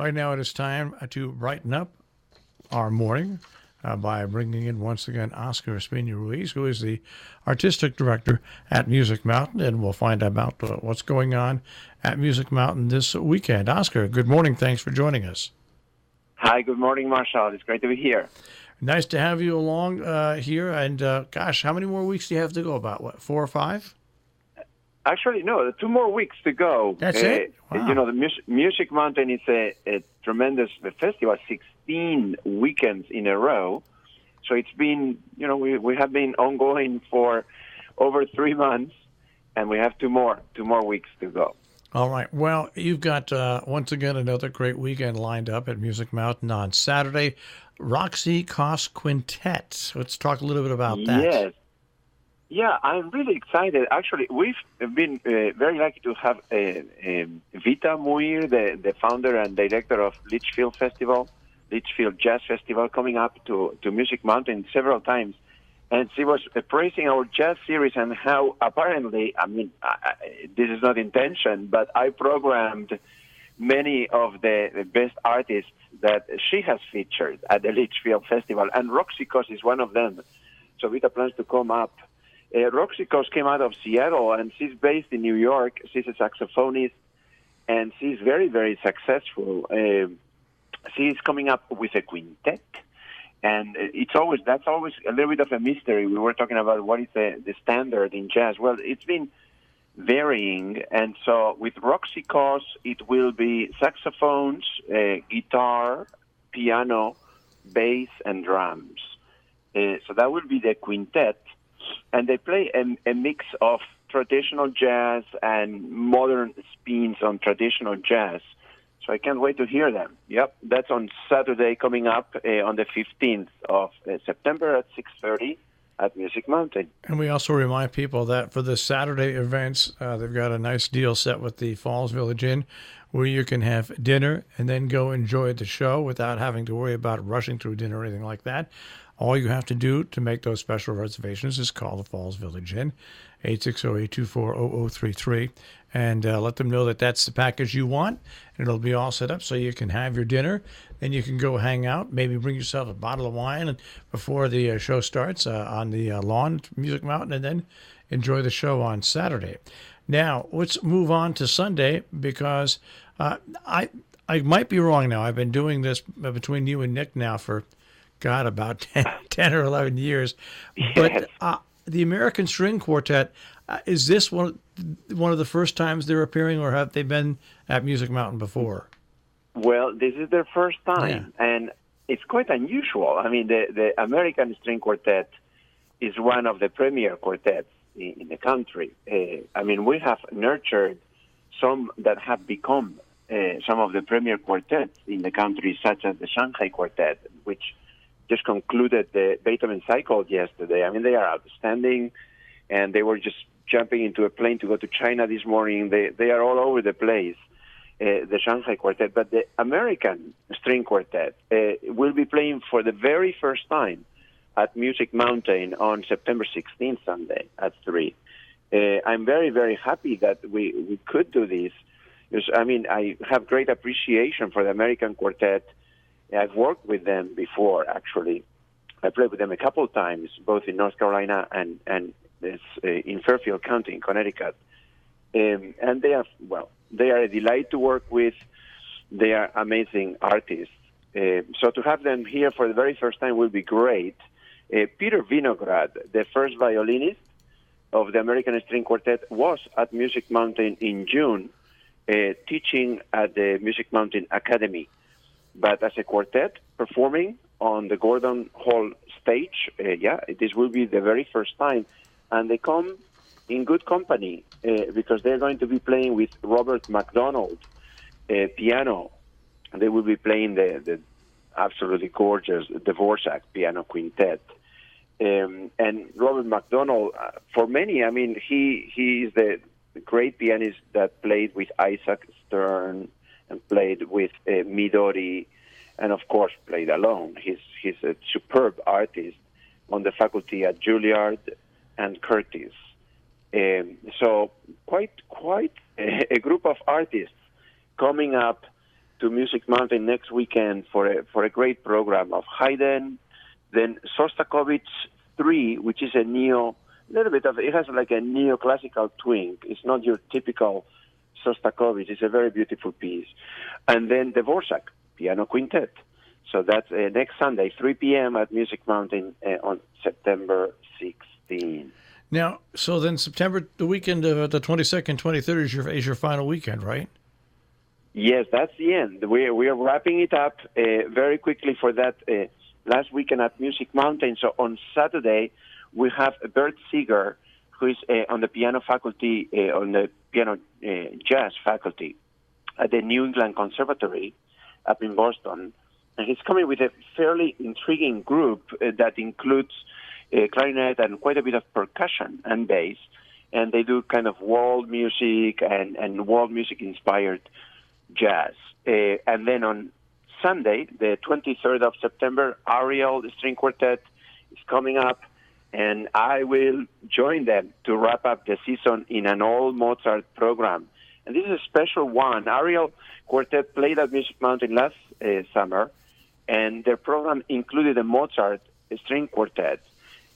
Right now it is time to brighten up our morning by bringing in once again Oscar Espina Ruiz, who is the artistic director at Music Mountain, and we'll find out about what's going on at Music Mountain this weekend. Oscar, good morning. Thanks for joining us. Hi, good morning, Marshall. It's great to be here. Nice to have you along here. And gosh, how many more weeks do you have to go? About what, 4 or 5? Actually, no, 2 more weeks to go. That's it? Wow. You know, the Music Mountain is a tremendous festival, 16 weekends in a row. So it's been, you know, we have been ongoing for over 3 months, and we have 2 more weeks to go. All right. Well, you've got, once again, another great weekend lined up at Music Mountain on Saturday. Roxy Koss Quintet. Let's talk a little bit about that. Yes. Yeah, I'm really excited. Actually, we've been very lucky to have Vita Muir, the founder and director of Litchfield Jazz Festival, coming up to Music Mountain several times. And she was praising our jazz series and how apparently, this is not intention, but I programmed many of the best artists that she has featured at the Litchfield Festival, and Roxy Koss is one of them. So Vita plans to come up. Roxy Koss came out of Seattle, and she's based in New York. She's a saxophonist, and she's very, very successful. She's coming up with a quintet, and that's always a little bit of a mystery. We were talking about what is the standard in jazz. Well, it's been varying, and so with Roxy Koss, it will be saxophones, guitar, piano, bass, and drums. So that will be the quintet. And they play a mix of traditional jazz and modern spins on traditional jazz. So I can't wait to hear them. Yep, that's on Saturday coming up on the 15th of September at 6:30 at Music Mountain. And we also remind people that for the Saturday events, they've got a nice deal set with the Falls Village Inn where you can have dinner and then go enjoy the show without having to worry about rushing through dinner or anything like that. All you have to do to make those special reservations is call the Falls Village Inn, 860-824-0033, and let them know that that's the package you want. And it'll be all set up so you can have your dinner. Then you can go hang out, maybe bring yourself a bottle of wine before the show starts on the lawn at Music Mountain, and then enjoy the show on Saturday. Now, let's move on to Sunday, because I might be wrong now. I've been doing this between you and Nick now for about 10 or 11 years. Yes. But the American String Quartet, is this one of the first times they're appearing, or have they been at Music Mountain before? Well, this is their first time, and it's quite unusual. I mean, the American String Quartet is one of the premier quartets in the country. We have nurtured some that have become some of the premier quartets in the country, such as the Shanghai Quartet, which just concluded the Beethoven cycle yesterday. I mean, they are outstanding, and they were just jumping into a plane to go to China this morning. They are all over the place, the Shanghai Quartet. But the American String Quartet will be playing for the very first time at Music Mountain on September 16th, Sunday at 3. I'm very, very happy that we could do this. Because, I have great appreciation for the American Quartet. I've worked with them before, actually. I played with them a couple of times, both in North Carolina and in Fairfield County in Connecticut. And they are a delight to work with. They are amazing artists. So to have them here for the very first time will be great. Peter Vinograd, the first violinist of the American String Quartet, was at Music Mountain in June, teaching at the Music Mountain Academy. But as a quartet, performing on the Gordon Hall stage, this will be the very first time. And they come in good company because they're going to be playing with Robert MacDonald, piano. They will be playing the absolutely gorgeous Dvorak piano quintet. And Robert MacDonald, for many, he is the great pianist that played with Isaac Stern and played with Midori, and of course played alone. He's a superb artist on the faculty at Juilliard and Curtis. So quite a group of artists coming up to Music Mountain next weekend for a great program of Haydn, then Shostakovich 3, which is it has like a neoclassical twang. It's not your typical Shostakovich. It's a very beautiful piece. And then Dvorak, piano quintet. So that's next Sunday, 3 p.m. at Music Mountain on September 16. Now, so then September, the weekend of the 22nd, 23rd is your final weekend, right? Yes, that's the end. We are wrapping it up very quickly for that last weekend at Music Mountain. So on Saturday, we have Bert Seeger, who is on the piano faculty, on the piano jazz faculty at the New England Conservatory up in Boston. And he's coming with a fairly intriguing group that includes clarinet and quite a bit of percussion and bass. And they do kind of world music and world music-inspired jazz. And then on Sunday, the 23rd of September, Ariel, the string quartet, is coming up. And I will join them to wrap up the season in an all Mozart program. And this is a special one. Ariel Quartet played at Music Mountain last summer, and their program included a Mozart string quartet.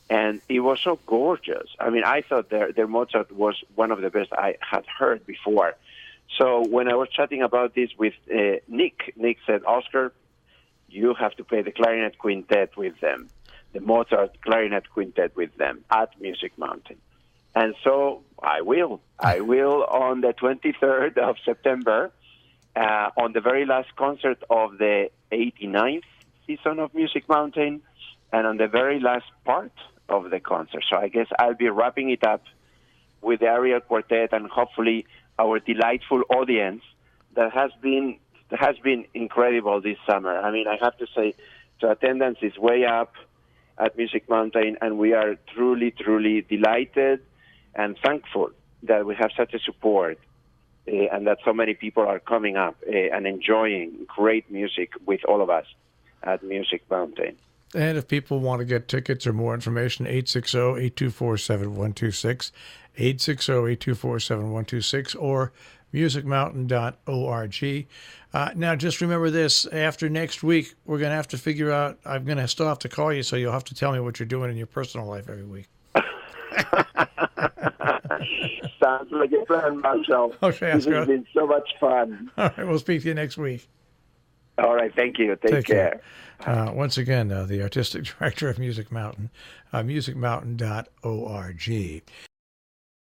And it was so gorgeous. I mean, I thought their Mozart was one of the best I had heard before. So when I was chatting about this with Nick said, Oscar, you have to play the clarinet quintet with them, the Mozart clarinet quintet with them at Music Mountain. And so I will. I will on the 23rd of September, on the very last concert of the 89th season of Music Mountain, and on the very last part of the concert. So I guess I'll be wrapping it up with the Ariel Quartet and hopefully our delightful audience that has been incredible this summer. I mean, I have to say, the attendance is way up at Music Mountain, and we are truly, truly delighted and thankful that we have such a support and that so many people are coming up and enjoying great music with all of us at Music Mountain. And if people want to get tickets or more information, 860-824-7126, 860-824-7126, or musicmountain.org. Now, just remember this. After next week, we're going to have to figure out, I'm going to still have to call you, so you'll have to tell me what you're doing in your personal life every week. Sounds like a plan, Marshall. Okay, this has been so much fun. All right, we'll speak to you next week. All right, thank you. Take care. Once again, the artistic director of Music Mountain, musicmountain.org.